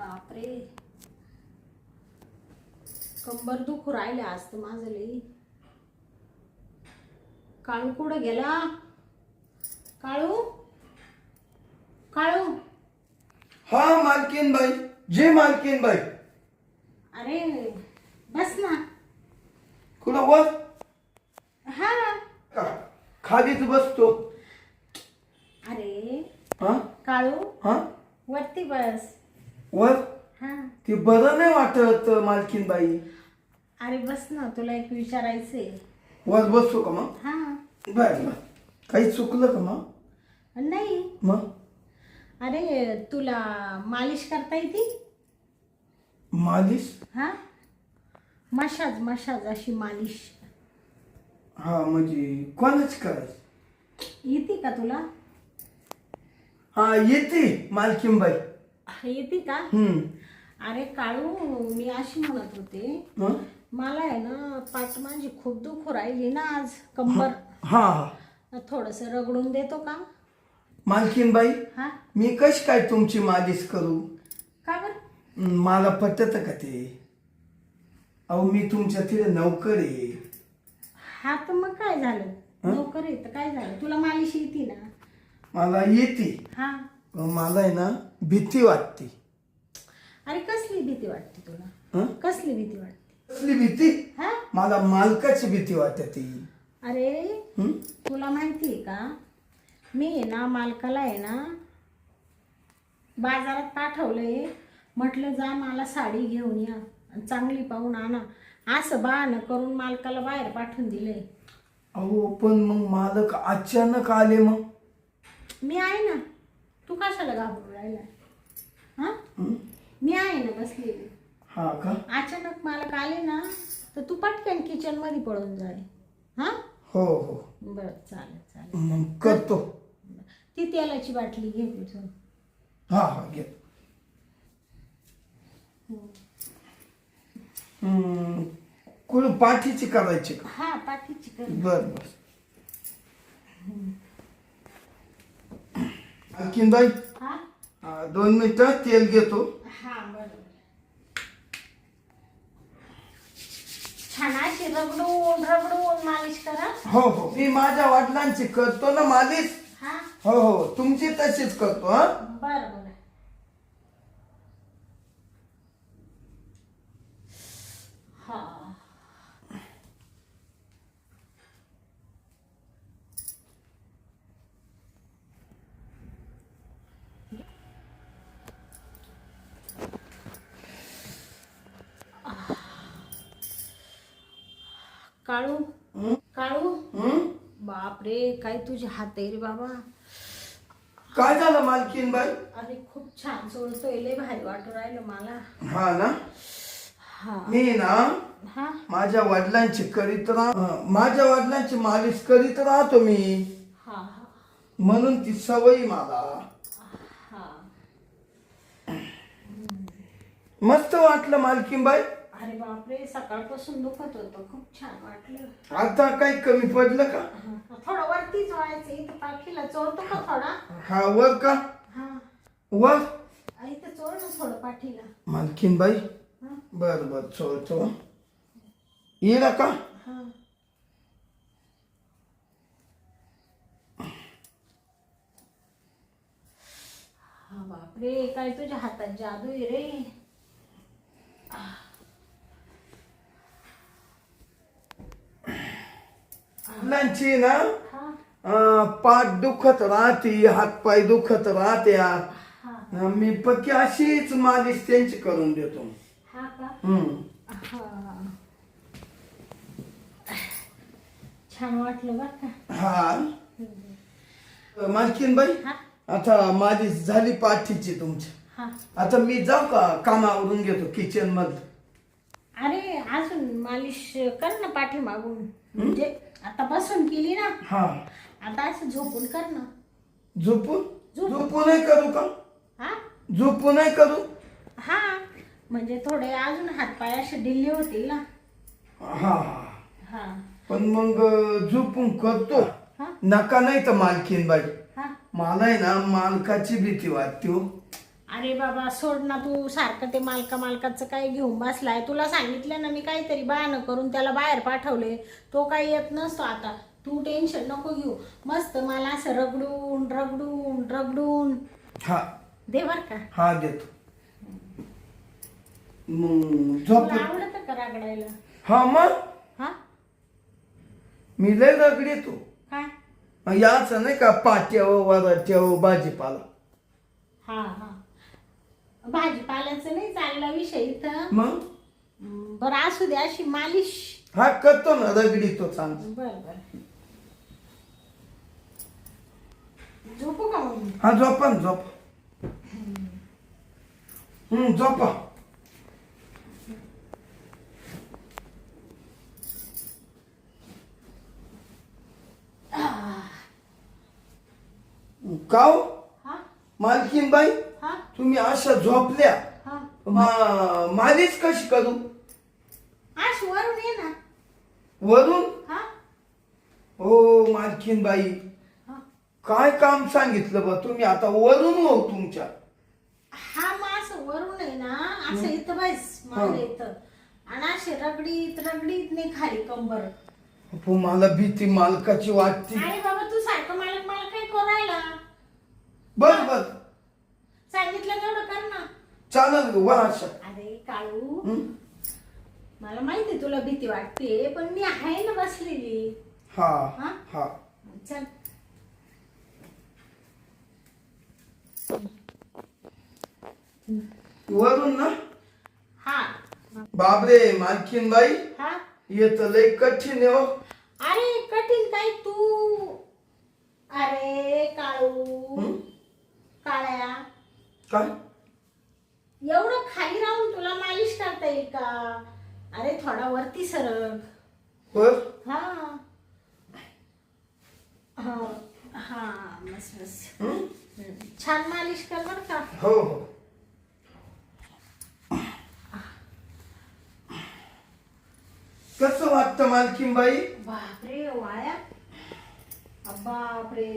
बापरे, कंबर दुखू राहिले आज तर माझं लई. काळू कुठं गेला? काळू, काळू. हा मालकीन बाई, जे मालकीन बाई. अरे बस ना. कुठं वर? हा. का खालीच बसतो. अरे हा काळू, हा वरती बस. वर हा. ते बरं नाही वाटत मालकीन बाई. अरे बस ना, तुला एक विचारायचंय. वर बसतो का मग? हा. बर बर. काही चुकलं का मग? नाही. मग अरे तुला मालिश करता येते? मालिश? हा, मशाज मशाज अशी मालिश हा म्हणजे कोणाच करायचं? येते का तुला? हा येते मालकीन बाई. येते का? अरे काळू, मी अशी म्हणत होते, हं? मला आहे ना पाठ माझी खूप दुखू राहिली ना आज, कंबर. हा हा थोडस रगडून देतो का? मालकीन बाई, हा. मी कशी काय तुमची मालिश करू? का बरं? मला पटत का ते? अहो मी तुमच्या तिथे नौकर आहे. हा तर मग काय झालं, नोकर आहे तर काय झालं, तुला मालिश येते ना. मला येते. हा. पण मला आहे ना भीती वाटते. अरे कसली भीती वाटते तुला? हं? कसली भीती वाटते? कसली भीती? हा. मला मालकाची भीती वाटते. अरे हं? तुला माहिती आहे का, मी आहे ना मालकाला आहे ना बाजारात पाठवलंय, म्हटलं जा मला साडी घेऊन या आणि चांगली पाहून आणा, असं बहाणं करून मालकाला बाहेर पाठवून दिलंय. अहो पण मग मालक अचानक आले मग? मी आहे ना, तू कशाला घाबरून राहिला? हा, हं? मी आहे ना बसलेली. हा का? अचानक मालक आले ना तर तू पटकन किचन मध्ये पळून जाय. हा. हो हो. बरं चालेल चालेल. मग करतो. ती तेलाची बाटली घे तिथून. हा हा घे. कुठं पाठीची करायची का? हा, पाठीची कर. बर बर. आणखीन बाई, हा. 2 मिनिटं तेल घेतो. हा बरोबर. छान अशी रगडून रगडून मालिश करा. हो हो, मी माझ्या वडिलांची करतो ना मालिश. हा. हो हो, तुमची तशीच करतो. हा बरं बरं. हा. काळू, काळू. बापरे, काय तुझे हात आहे रे बाबा. काय झालं मालकीन बाई? अरे खूप छान चोळतोय, लय भारी वाटू राहिलं मला. हा ना, हा. मी ना हा. माझ्या वडिलांची माझ्या वडिलांची मालिश करीत राहतो मी, हा. हा. म्हणून ती सवय मला. हा. मस्त वाटलं मालकीन बाई. अरे बापरे, सकाळपासून दुखत होतं, खूप छान वाटलं. आता काही कमी पडलं का? थोडं वरतीच व्हायचं, इथं पाठीला चोळतो का थोडा? हा वर का? हा. वर इथं चोळ ना थोडं पाठीला. मालकीन बाई. हा. बर बर, चोळतो. येला का? हा. हा बापरे, काय तुझ्या हातात जादू आहे रे. वडिलांची ना हा. पाठ दुखत राहते, हातपाय दुखत राहत्या. हा. मी पक्की अशीच मालिश त्यांची करून देतो. हा का? हा. छान वाटलं बरं का. हा मालकीन बाई, हा. आता मालिश झाली पाठीची तुमची. हा. आता मी जाऊ का? कामावरून घेतो किचन मधलं. अरे अजून मालिश कर ना पाठीमागून, म्हणजे आता बसून केली ना, हा, आता असं झोपून कर ना. झोपून? झोपून. झोपून नाही करू का? हा. झोपून नाही करू? हा, म्हणजे थोडे अजून हातपाय असे ढिल्ले होतील ना. हा हा. पण मग झोपून करतो. हा. नका नाही तर मालकीन बाई, हा. मला आहे ना मालकाची भीती वाटते हो. अरे बाबा सोड ना, तू सारखं ते मालकाचं काय घेऊन बसलाय. तुला सांगितलं ना मी काहीतरी बहाणं करून त्याला बाहेर पाठवले. तो काही येत नसतो आता. तू टेन्शन नको घेऊ. मस्त मला असं रगडून रगडून रगडून हा दे बर का. हा देतो. मग झोप. तुला आवडतं का रगडायला? हा मग हा मी लय रगडीतो. काय? याचं नाही का पाट्यावर वराट्यावर भाजीपाला. हा हा भाजीपाल्याचं नाही चालला विषय इथं. मग बरं असू दे, अशी मालिश. हा करतो ना, रगडीतो चांगलं. बर बर झोपू का मग? हा झोपा ना झोपा. झोपा. काव हा मालकीन बाई, हा तुम्ही अशा झोपल्या. हा मालिश कशी करू? आश वरून ये ना. वरून? हा हो मालकीन बाई, हा काय काम सांगितलं बा तुम्ही आता वरून हो तुमच्या. हा मग असं वरून आहे ना, असं इथं बस मला इथं, आणि असे रगडीत रगडीत नाही खाली कंबर. मला भीती मालकाची वाटते. अरे बाबा तू सारखं मला काय करायला बर बर सांगितलं तेवढं कर ना. चालेल ग वा अशा. अरे काळू, हं? मला माहिती तुला भीती वाटते, पण मी आहे ना बसलेली. हा हा? हा चल. वरून ना. हा बापरे मालकीन बाई, हा येत लय कठीण आहे हो. अरे कठीण काय तू. अरे काळू, हं? काळ्या, काय एवढं खाली राहून तुला मालिश करता येईल का? अरे थोडा वरती सरक. वर? हा हा हा बस बस. हं? छान मालिश कर बर का. हो हो. कसं वाटतं मालकीन बाई? बापरे वाळ्या, बापरे.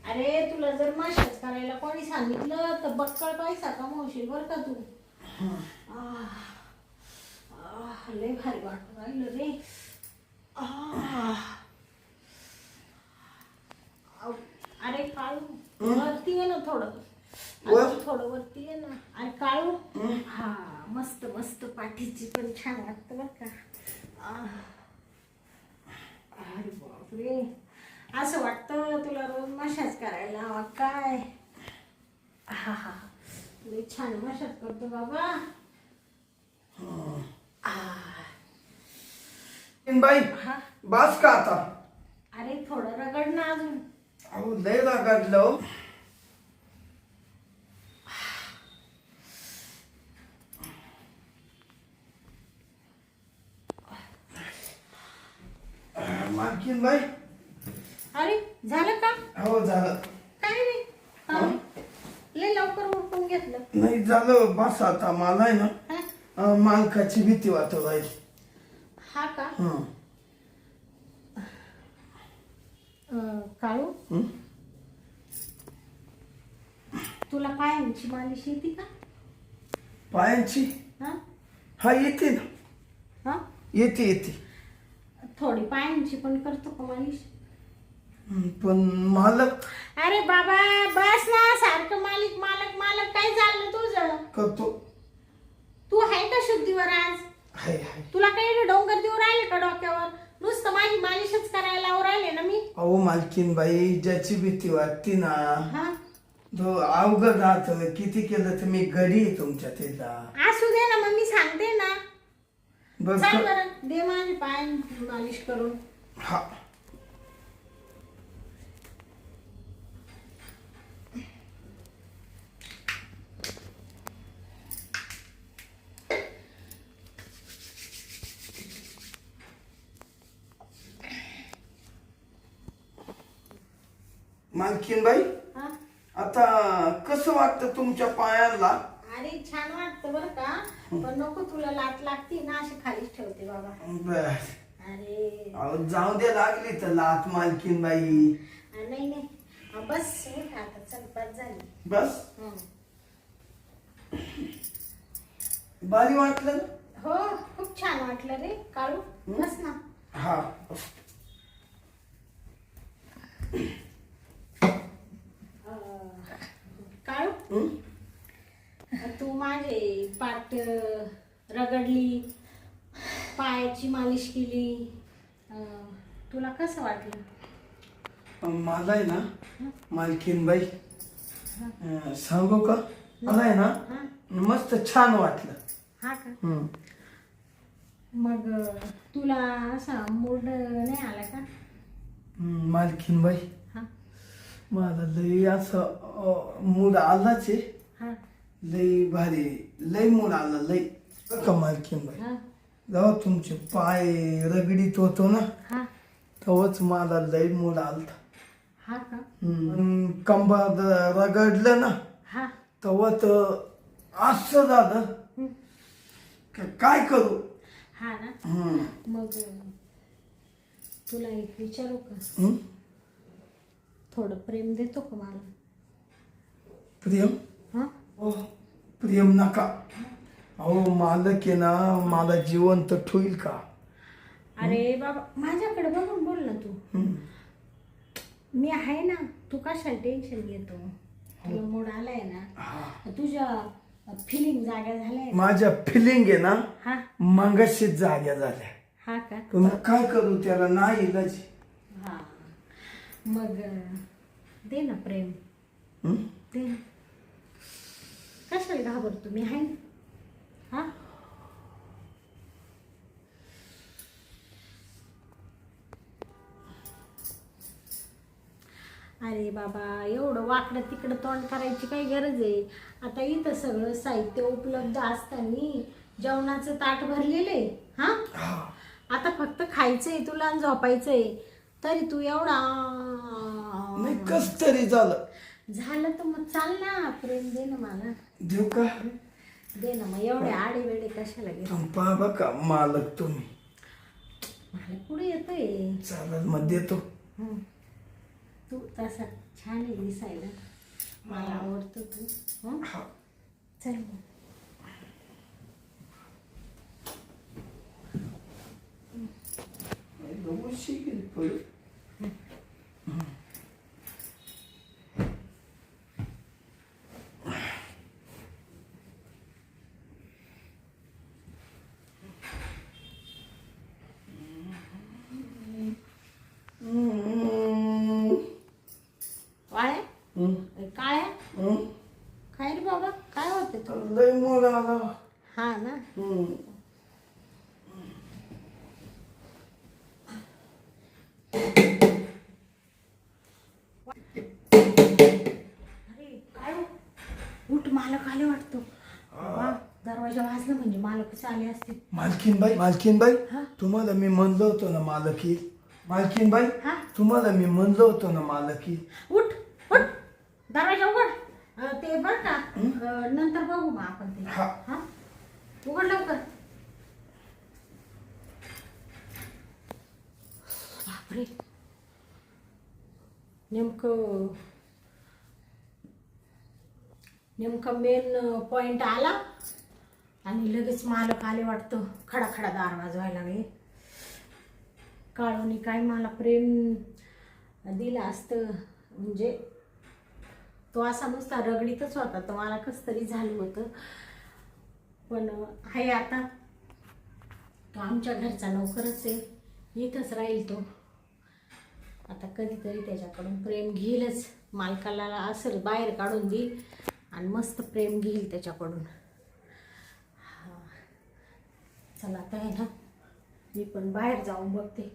अरे तुला जर मशाज करायला कोणी सांगितलं तर बक्कळ पैसा कमवशील बर का तू. आह, आह, लय भारी वाटत राहिलं रे. आह. अरे काळू वरती ये ना थोडं. वर? अजून थोडं वरती ये ना. अरे काळू, हा मस्त मस्त, पाठीची पण छान वाटतं बर का. अरे बापरे, असं वाटतं तुला रोज मशाज करायला काय. हा हा लय छान मशाज करतो बाबा. बाई हा बास का आता? अरे थोडं रगड ना अजून. अहो लय रागाडलं हो. मालकीन बाई. अरे झालं का? हो झालं. काय नाही लय लवकर उरकून घेतलं. नाही झालं बस आता. मला आहे ना हा? मालकाची भीती वाटत राहील. हा का? हं. काळू, हं? तुला पायांची मालिश येते का? पायांची? हा हा येते ना. हा येते येते. थोडी पायांची पण करतो का मालिश? पण मालक अरे बाबा बस ना, सारखं मालिक मालक मालक. काय झालं तुझं? करतो. तू आहे का शुद्धीवर आज? हाय हाय. तुला काही डोंगर देऊ राहिले का डोक्यावर? नुसतं माझी मालिशच करायला लावून राहिले ना मी. अहो मालकीन बाई, ज्याची भीती वाटते ना हा तो अवघड राहत. किती केलं तर मी गडी आहे तुमच्या तिला. असू दे ना, मग मी सांगते ना. बस चल बरं, दे माझी पाय मालिश करून. हा. मालकीन बाई, हा आता कसं वाटतं तुमच्या पायाला? अरे छान वाटतं बरं का, पण नको तुला लाट लागती ना, अशी खालीच ठेवते बाबा. बर. अरे अहो जाऊ दे, लागली तर लात मालकीन बाई. नाही नाही बस उठ आता, चल बस झाली. बस. भारी वाटलं ना? हो खूप छान वाटलं रे काळू. बस ना. हा. काळू हं? तू माझे पाठ रगडली, पायाची मालिश केली, तुला कसं वाटलं? मला आहे ना मालकीनबाई सांगू का, मला आहे ना हा मस्त छान वाटलं. हा का? हं. मग तुला असा मूड नाही आला का? मालकीनबाई हा मला लई असं मूड आलाच आहे. हा लई भारी, लई मूड आला लई. बरं का मालकीनबाई, हा जेव्हा तुमचे पाय रगडीत होतो ना हा तेव्हाच मला लई मूड आलता. हा का? कंबर रगडलं ना हा तेव्हा तर असं झालं हं. काय करू. हा ना. हं. मग तुला एक विचारू का? हं? थोडं प्रेम देतो का मला? प्रियम? हा ओ प्रियम नका. अहो मालक आहे ना, मला जिवंत ठेवील का? अरे बाबा माझ्याकडे बघून बोल ना तू. हं. मी आहे ना. तू कशाला टेन्शन घेतो? तुला मूड आलाय ना, तुझ्या फिलिंग जाग्या झाल्या ना. माझ्या फिलिंग आहे ना हा मंगाशीच जाग्या झाल्या. हा का? पण काय करू, त्याला नाही इलाज. हा मग दे ना प्रेम. हं? दे ना. कशाला घाबरतो? मी आहे ना. हा अरे बाबा एवढं वाकडं तिकडं तोंड करायची काही गरज आहे? आता इथं सगळं साहित्य उपलब्ध असताना जेवणाचं ताट भरलेलं आहे. हा आता फक्त खायचंय तुला आणि झोपायचंय, तरी तू एवढा नाही कस तरी झालं. झालं तर मग चाल ना. प्रेम दे ना मला. देऊ का? दे ना मग. एवढे आडे वेडे कशाला घे? बाबा का मालक तुम्ही. मला पुढे येतोय. चालेल मग देतो. हं. तू तसा छान आहे दिसायला. मला आवडतो तू. हं? हा. चल मग. शिकेल परत. वाळ्या हं? काळ्या हं? काय रे बाबा काय होते तू? लय मूड आला. हा ना. हं. अरे काय हो? उठ मालक आले वाटतो. वा, दरवाजा वाजला म्हणजे मालकच आले असतील. मालकीनबाई हा? तुम्हाला मी म्हणलं होतं ना मालकी. मालकीनबाई हा तुम्हाला मी म्हणलं होतं ना मालकी. उठ उठ दरवाजा उघड. ते बघ का नंतर बघू मग आपण ते. हा. हा उघड लवकर. बापरे नेमकं मेन पॉइंट आला आणि लगेच मालक आले वाटतं. खडा खडा दार वाजवायला लागले. काळूनी काय मला प्रेम दिलं असतं म्हणजे तो असा नुसता रगडीतच होता, तर मला कसं तरी झालं होतं. पण आहे आता तो आमच्या घरचा नोकरच आहे. इथंच राहील तो. आता कधीतरी त्याच्याकडून प्रेम घेईलच. मालकाला असं बाहेर काढून देईल आणि मस्त प्रेम घेईल त्याच्याकडून. चला आता आहे ना मी पण बाहेर जाऊन बघते.